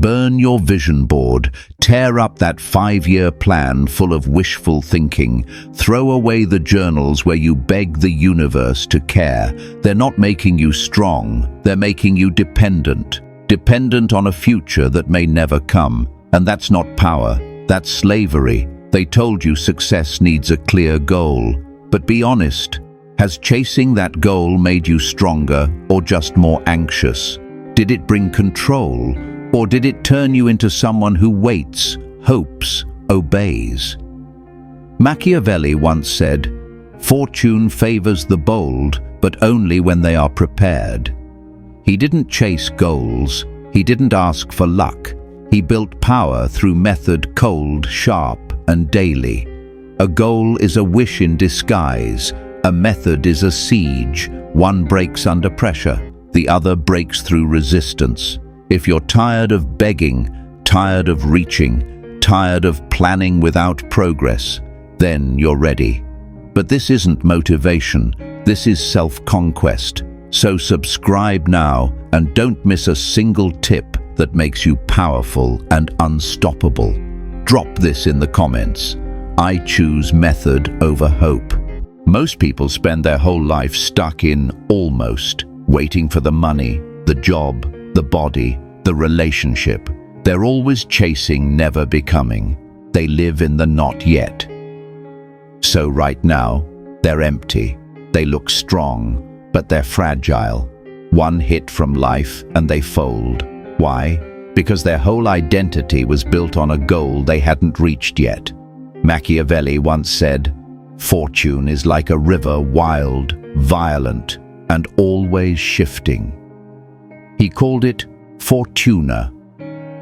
Burn your vision board, tear up that 5-year plan full of wishful thinking, throw away the journals where you beg the universe to care. They're not making you strong, they're making you dependent. Dependent on a future that may never come. And that's not power, that's slavery. They told you success needs a clear goal. But be honest, has chasing that goal made you stronger or just more anxious? Did it bring control? Or did it turn you into someone who waits, hopes, obeys? Machiavelli once said, "Fortune favors the bold, but only when they are prepared." He didn't chase goals, he didn't ask for luck. He built power through method, cold, sharp, and daily. A goal is a wish in disguise, a method is a siege. One breaks under pressure, the other breaks through resistance. If you're tired of begging, tired of reaching, tired of planning without progress, then you're ready. But this isn't motivation, this is self-conquest. So subscribe now and don't miss a single tip that makes you powerful and unstoppable. Drop this in the comments. I choose method over hope. Most people spend their whole life stuck in almost, waiting for the money, the job, the body, the relationship. They're always chasing, never becoming. They live in the not yet. So right now, they're empty. They look strong, but they're fragile. One hit from life and they fold. Why? Because their whole identity was built on a goal they hadn't reached yet. Machiavelli once said, "Fortune is like a river, wild, violent, and always shifting." He called it Fortuna,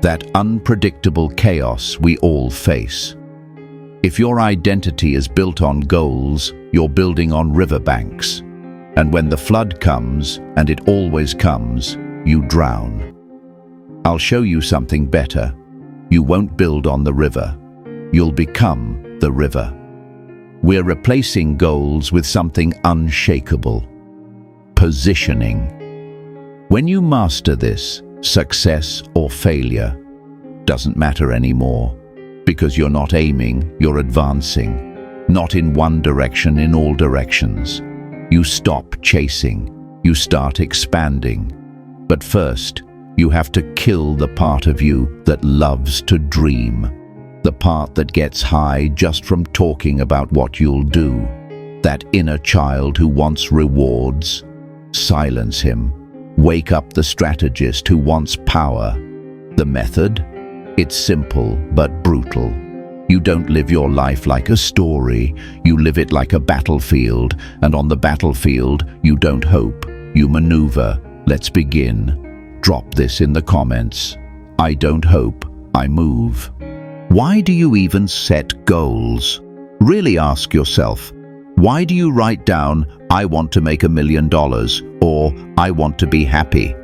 that unpredictable chaos we all face. If your identity is built on goals, you're building on riverbanks. And when the flood comes, and it always comes, you drown. I'll show you something better. You won't build on the river. You'll become the river. We're replacing goals with something unshakable. Positioning. When you master this, success or failure doesn't matter anymore, because you're not aiming, you're advancing. Not in one direction, in all directions. You stop chasing, you start expanding. But first, you have to kill the part of you that loves to dream. The part that gets high just from talking about what you'll do. That inner child who wants rewards. Silence him. Wake up the strategist who wants power. The method? It's simple but brutal. You don't live your life like a story, you live it like a battlefield, and on the battlefield, you don't hope, you maneuver. Let's begin. Drop this in the comments. I don't hope, I move. Why do you even set goals? Really ask yourself, why do you write down, "I want to make $1 million," or "I want to be happy"?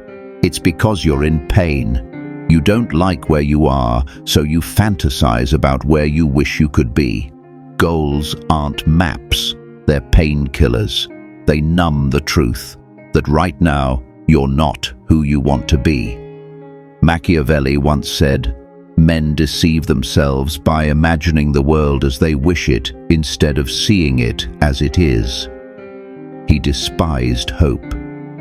It's because you're in pain. You don't like where you are, so you fantasize about where you wish you could be. Goals aren't maps, they're painkillers. They numb the truth that right now you're not who you want to be. Machiavelli once said, "Men deceive themselves by imagining the world as they wish it instead of seeing it as it is." He despised hope.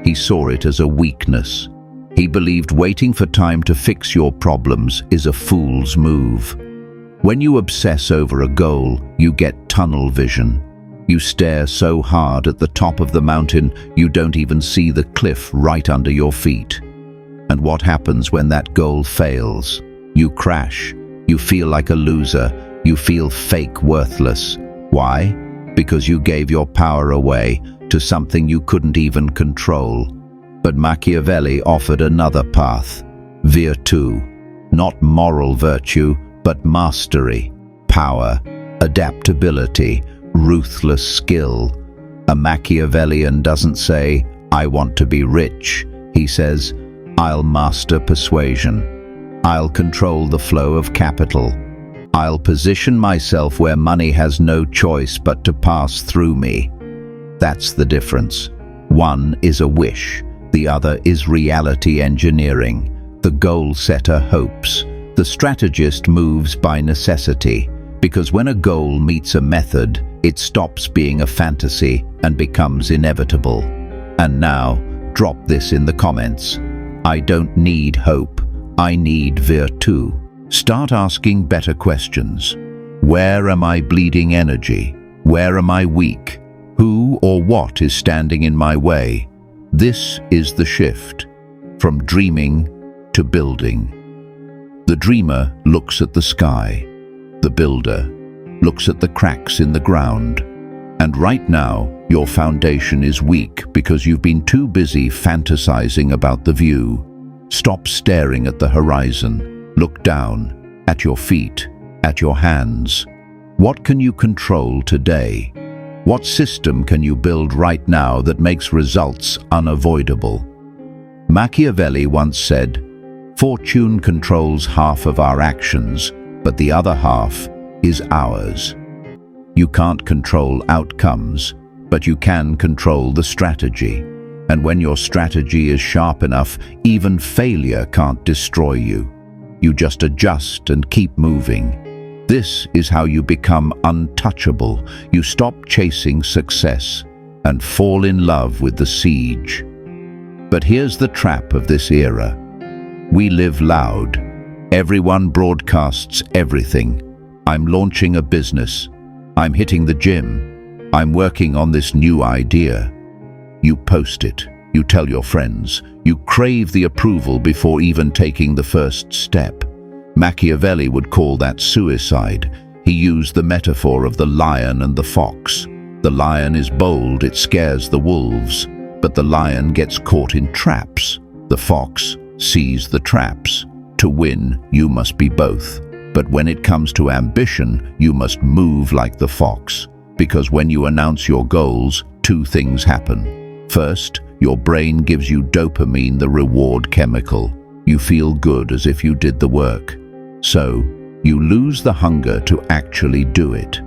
He saw it as a weakness. He believed waiting for time to fix your problems is a fool's move. When you obsess over a goal, you get tunnel vision. You stare so hard at the top of the mountain, you don't even see the cliff right under your feet. And what happens when that goal fails? You crash. You feel like a loser. You feel fake worthless. Why? Because you gave your power away to something you couldn't even control. But Machiavelli offered another path, virtù, not moral virtue, but mastery, power, adaptability, ruthless skill. A Machiavellian doesn't say, "I want to be rich." He says, "I'll master persuasion. I'll control the flow of capital. I'll position myself where money has no choice but to pass through me." That's the difference. One is a wish. The other is reality engineering. The goal setter hopes. The strategist moves by necessity, because when a goal meets a method, it stops being a fantasy and becomes inevitable. And now, drop this in the comments. I don't need hope, I need virtù. Start asking better questions. Where am I bleeding energy? Where am I weak? Who or what is standing in my way? This is the shift, from dreaming to building. The dreamer looks at the sky. The builder looks at the cracks in the ground. And right now, your foundation is weak because you've been too busy fantasizing about the view. Stop staring at the horizon. Look down, at your feet, at your hands. What can you control today? What system can you build right now that makes results unavoidable? Machiavelli once said, "Fortune controls half of our actions, but the other half is ours." You can't control outcomes, but you can control the strategy. And when your strategy is sharp enough, even failure can't destroy you. You just adjust and keep moving. This is how you become untouchable. You stop chasing success and fall in love with the siege. But here's the trap of this era. We live loud. Everyone broadcasts everything. I'm launching a business. I'm hitting the gym. I'm working on this new idea. You post it. You tell your friends. You crave the approval before even taking the first step. Machiavelli would call that suicide. He used the metaphor of the lion and the fox. The lion is bold, it scares the wolves, but the lion gets caught in traps. The fox sees the traps. To win, you must be both. But when it comes to ambition, you must move like the fox. Because when you announce your goals, two things happen. First, your brain gives you dopamine, the reward chemical. You feel good as if you did the work. So, you lose the hunger to actually do it.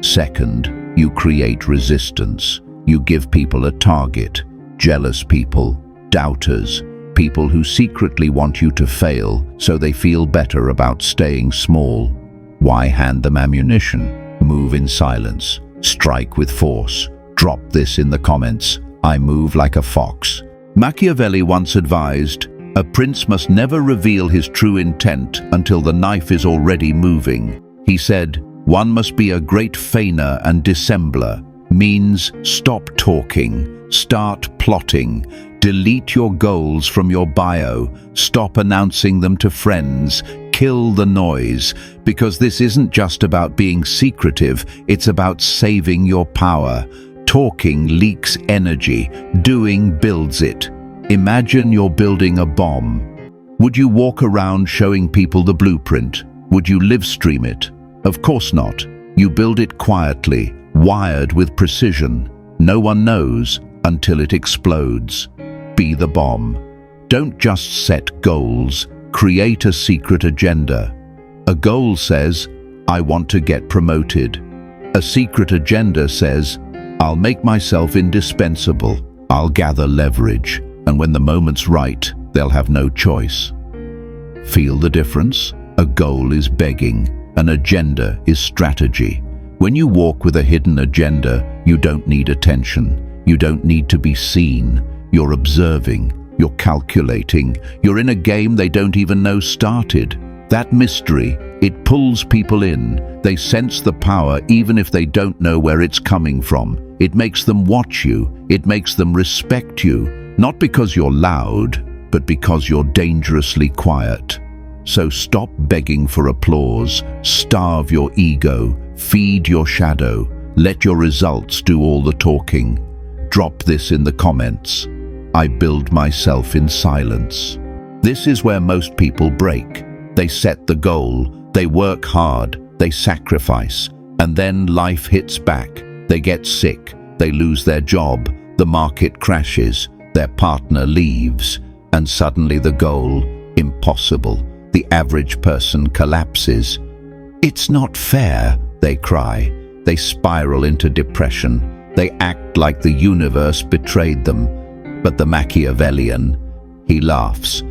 Second, you create resistance. You give people a target. Jealous people, doubters, people who secretly want you to fail so they feel better about staying small. Why hand them ammunition? Move in silence. Strike with force. Drop this in the comments. I move like a fox. Machiavelli once advised, "A prince must never reveal his true intent until the knife is already moving." He said, "One must be a great feigner and dissembler." Means stop talking, start plotting. Delete your goals from your bio. Stop announcing them to friends. Kill the noise, because this isn't just about being secretive, it's about saving your power. Talking leaks energy, doing builds it. Imagine you're building a bomb. Would you walk around showing people the blueprint? Would you live stream it? Of course not. You build it quietly, wired with precision. No one knows until it explodes. Be the bomb. Don't just set goals, create a secret agenda. A goal says, "I want to get promoted." A secret agenda says, "I'll make myself indispensable. I'll gather leverage, and when the moment's right, they'll have no choice." Feel the difference? A goal is begging, an agenda is strategy. When you walk with a hidden agenda, you don't need attention. You don't need to be seen. You're observing, you're calculating, you're in a game they don't even know started. That mystery, it pulls people in. They sense the power even if they don't know where it's coming from. It makes them watch you. It makes them respect you. Not because you're loud, but because you're dangerously quiet. So stop begging for applause. Starve your ego. Feed your shadow. Let your results do all the talking. Drop this in the comments. I build myself in silence. This is where most people break. They set the goal, they work hard, they sacrifice, and then life hits back. They get sick, they lose their job, the market crashes, their partner leaves, and suddenly the goal, impossible. The average person collapses. "It's not fair," they cry. They spiral into depression. They act like the universe betrayed them. But the Machiavellian, he laughs.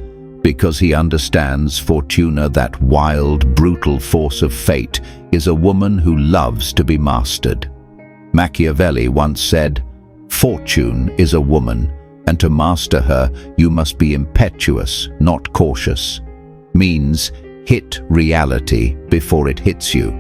Because he understands Fortuna, that wild, brutal force of fate, is a woman who loves to be mastered. Machiavelli once said, "Fortune is a woman, and to master her you must be impetuous, not cautious." Means hit reality before it hits you.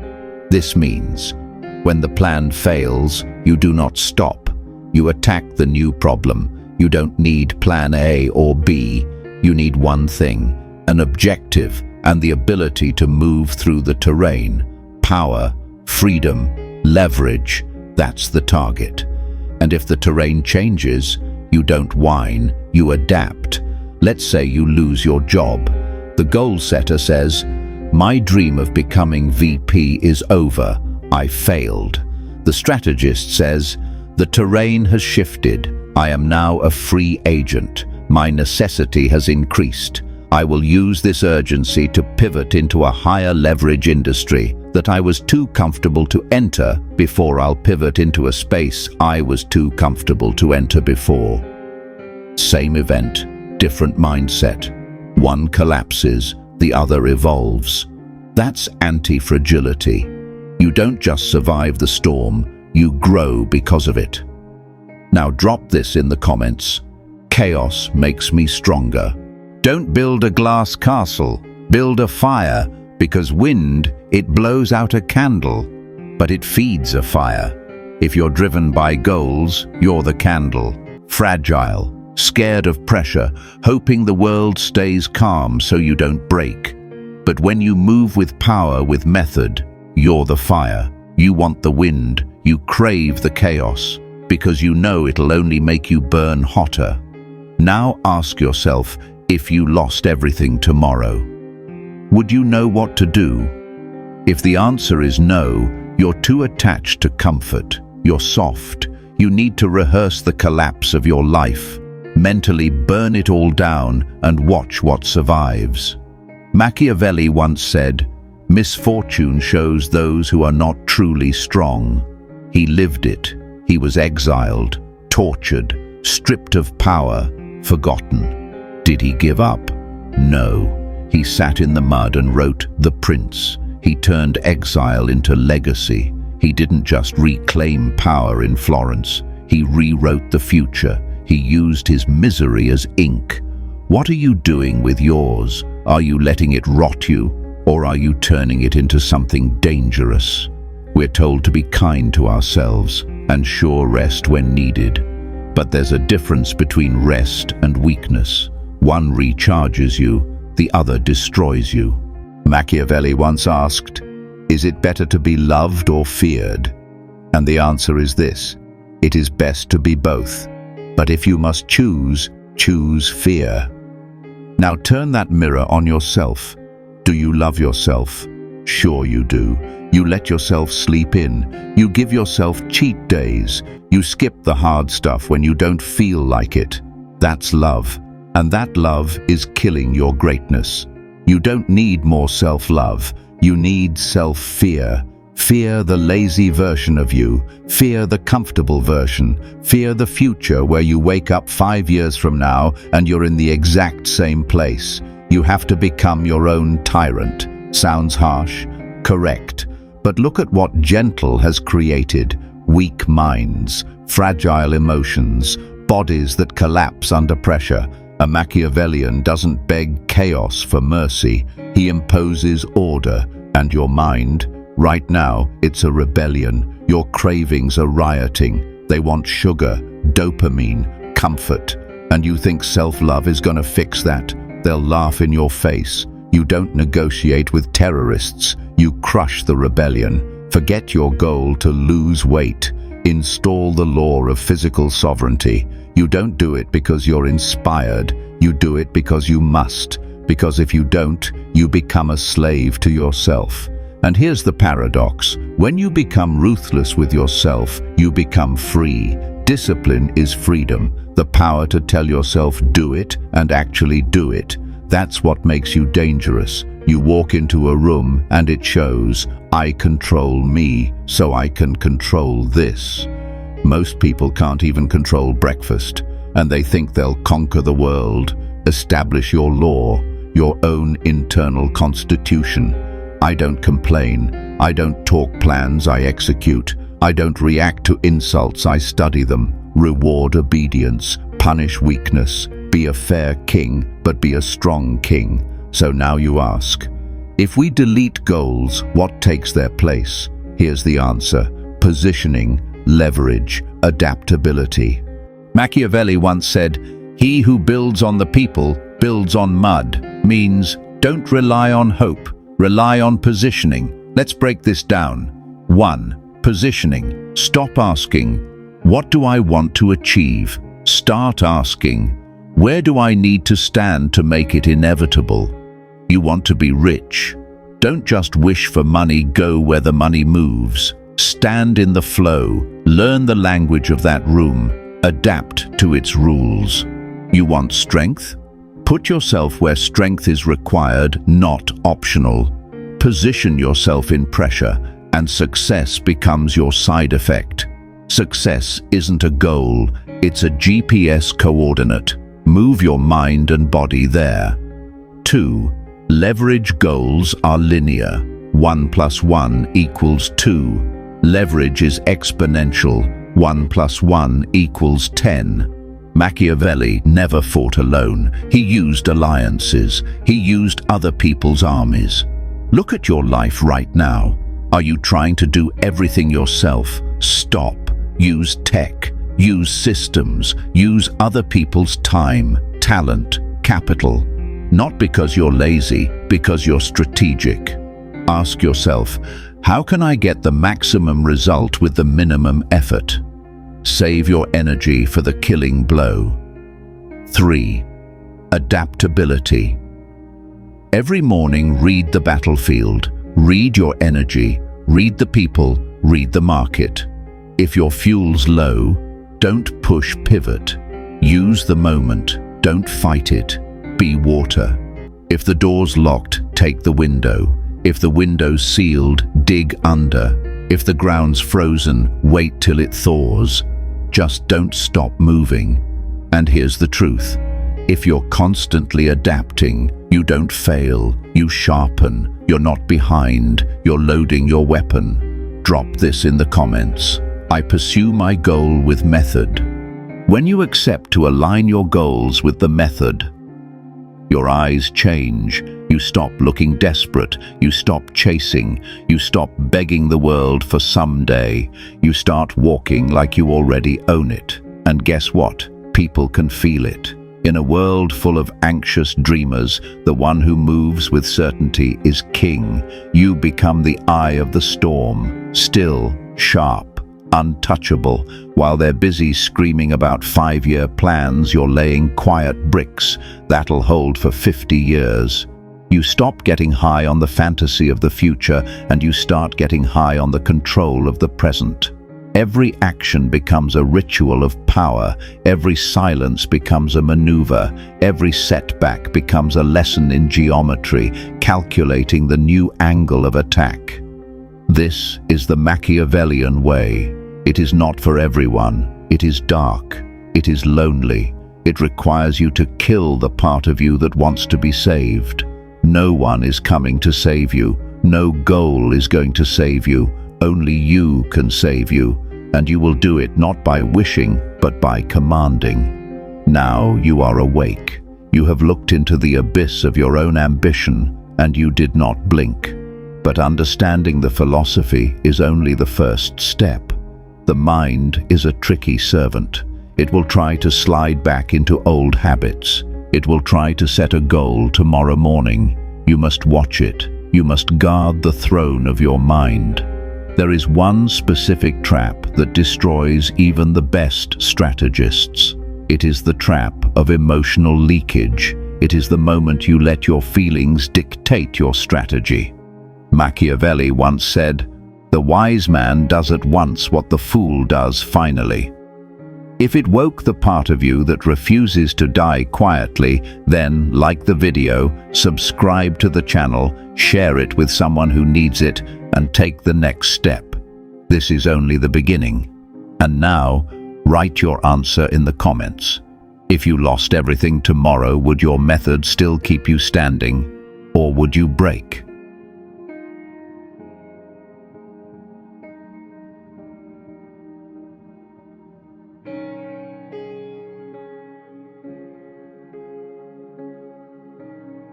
This means when the plan fails, you do not stop. You attack the new problem. You don't need plan A or B. You need one thing, an objective and the ability to move through the terrain. Power, freedom, leverage, that's the target. And if the terrain changes, you don't whine, you adapt. Let's say you lose your job. The goal setter says, "My dream of becoming VP is over. I failed." The strategist says, "The terrain has shifted. I am now a free agent. My necessity has increased. I will use this urgency to pivot into a higher leverage industry that I was too comfortable to enter before. I'll pivot into a space I was too comfortable to enter before." Same event, different mindset. One collapses, the other evolves. That's anti-fragility. You don't just survive the storm, you grow because of it. Now drop this in the comments. Chaos makes me stronger. Don't build a glass castle, build a fire, because wind, it blows out a candle, but it feeds a fire. If you're driven by goals, you're the candle. Fragile, scared of pressure, hoping the world stays calm so you don't break. But when you move with power, with method, you're the fire. You want the wind, you crave the chaos, because you know it'll only make you burn hotter. Now ask yourself, if you lost everything tomorrow, would you know what to do? If the answer is no, you're too attached to comfort. You're soft. You need to rehearse the collapse of your life. Mentally burn it all down and watch what survives. Machiavelli once said, "Misfortune shows those who are not truly strong." He lived it. He was exiled, tortured, stripped of power, forgotten. Did he give up? No. He sat in the mud and wrote The Prince. He turned exile into legacy. He didn't just reclaim power in Florence. He rewrote the future. He used his misery as ink. What are you doing with yours? Are you letting it rot you, or are you turning it into something dangerous? We're told to be kind to ourselves and sure rest when needed. But there's a difference between rest and weakness. One recharges you, the other destroys you. Machiavelli once asked, "Is it better to be loved or feared?" And the answer is this: it is best to be both. But if you must choose, choose fear. Now turn that mirror on yourself. Do you love yourself? Sure you do. You let yourself sleep in. You give yourself cheat days. You skip the hard stuff when you don't feel like it. That's love. And that love is killing your greatness. You don't need more self-love. You need self-fear. Fear the lazy version of you. Fear the comfortable version. Fear the future where you wake up 5 years from now and you're in the exact same place. You have to become your own tyrant. Sounds harsh? Correct. But look at what Gentle has created. Weak minds, fragile emotions, bodies that collapse under pressure. A Machiavellian doesn't beg chaos for mercy. He imposes order. And your mind? Right now, it's a rebellion. Your cravings are rioting. They want sugar, dopamine, comfort. And you think self-love is going to fix that? They'll laugh in your face. You don't negotiate with terrorists. You crush the rebellion. Forget your goal to lose weight. Install the law of physical sovereignty. You don't do it because you're inspired. You do it because you must. Because if you don't, you become a slave to yourself. And here's the paradox. When you become ruthless with yourself, you become free. Discipline is freedom, the power to tell yourself do it and actually do it. That's what makes you dangerous. You walk into a room and it shows, I control me, so I can control this. Most people can't even control breakfast, and they think they'll conquer the world, establish your law. your own internal constitution. I don't complain. I don't talk plans, I execute. I don't react to insults, I study them. Reward obedience, punish weakness. Be a fair king, but be a strong king. So now you ask, if we delete goals, what takes their place? Here's the answer: positioning, leverage, adaptability. Machiavelli once said, "He who builds on the people builds on mud," means don't rely on hope, rely on positioning. Let's break this down. 1. Positioning. Stop asking, what do I want to achieve? Start asking, where do I need to stand to make it inevitable? You want to be rich? Don't just wish for money, go where the money moves. Stand in the flow, learn the language of that room, adapt to its rules. You want strength? Put yourself where strength is required, not optional. Position yourself in pressure, and success becomes your side effect. Success isn't a goal, it's a GPS coordinate. Move your mind and body there. 2. Leverage goals are linear. 1 + 1 = 2. Leverage is exponential. 1 + 1 = 10. Machiavelli never fought alone. He used alliances. He used other people's armies. Look at your life right now. Are you trying to do everything yourself? Stop. Use tech. Use systems. Use other people's time, talent, capital. Not because you're lazy, because you're strategic. Ask yourself, how can I get the maximum result with the minimum effort? Save your energy for the killing blow. 3. Adaptability. Every morning, read the battlefield, read your energy, read the people, read the market. If your fuel's low, don't push pivot. Use the moment, don't fight it. Be water. If the door's locked, take the window. If the window's sealed, dig under. If the ground's frozen, wait till it thaws. Just don't stop moving. And here's the truth. If you're constantly adapting, you don't fail, you sharpen, you're not behind, you're loading your weapon. Drop this in the comments. I pursue my goal with method. When you accept to align your goals with the method, your eyes change. You stop looking desperate. You stop chasing. You stop begging the world for someday. You start walking like you already own it. And guess what? People can feel it. In a world full of anxious dreamers, the one who moves with certainty is king. You become the eye of the storm, still, sharp, untouchable. While they're busy screaming about 5-year plans, you're laying quiet bricks that'll hold for 50 years. You stop getting high on the fantasy of the future and you start getting high on the control of the present. Every action becomes a ritual of power. Every silence becomes a maneuver. Every setback becomes a lesson in geometry, calculating the new angle of attack. This is the Machiavellian way. It is not for everyone. It is dark. It is lonely. It requires you to kill the part of you that wants to be saved. No one is coming to save you. No goal is going to save you. Only you can save you. And you will do it not by wishing, but by commanding. Now you are awake. You have looked into the abyss of your own ambition, and you did not blink. But understanding the philosophy is only the first step. The mind is a tricky servant. It will try to slide back into old habits. It will try to set a goal tomorrow morning. You must watch it. You must guard the throne of your mind. There is one specific trap that destroys even the best strategists. It is the trap of emotional leakage. It is the moment you let your feelings dictate your strategy. Machiavelli once said, "The wise man does at once what the fool does finally." If it woke the part of you that refuses to die quietly, then, like the video, subscribe to the channel, share it with someone who needs it, and take the next step. This is only the beginning. And now, write your answer in the comments. If you lost everything tomorrow, would your method still keep you standing, or would you break?